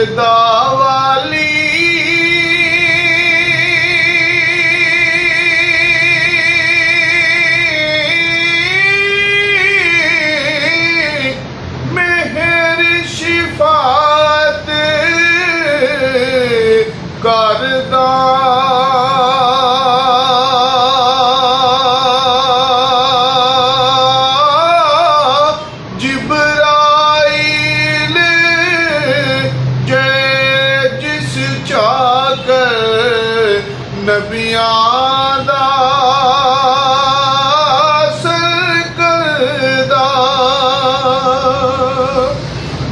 पर्दा वाली मेहर शिफात करदा नबियां दा सरकरदा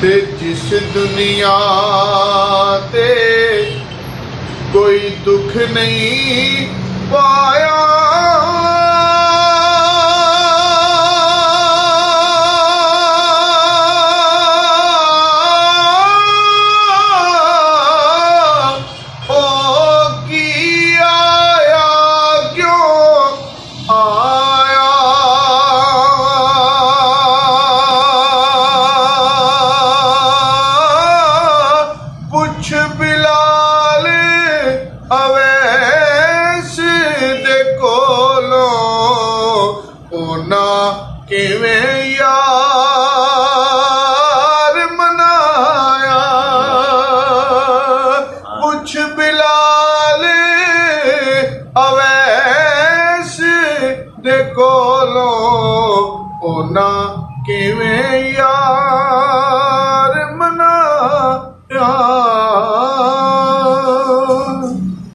ते जिस दुनिया ते कोई दुख नहीं पाया बिलाल अवैस दे कोलों ओना किवें यार मनाया पुछ बिलाल अवैस दे कोलों ओना किवें यार मनाया।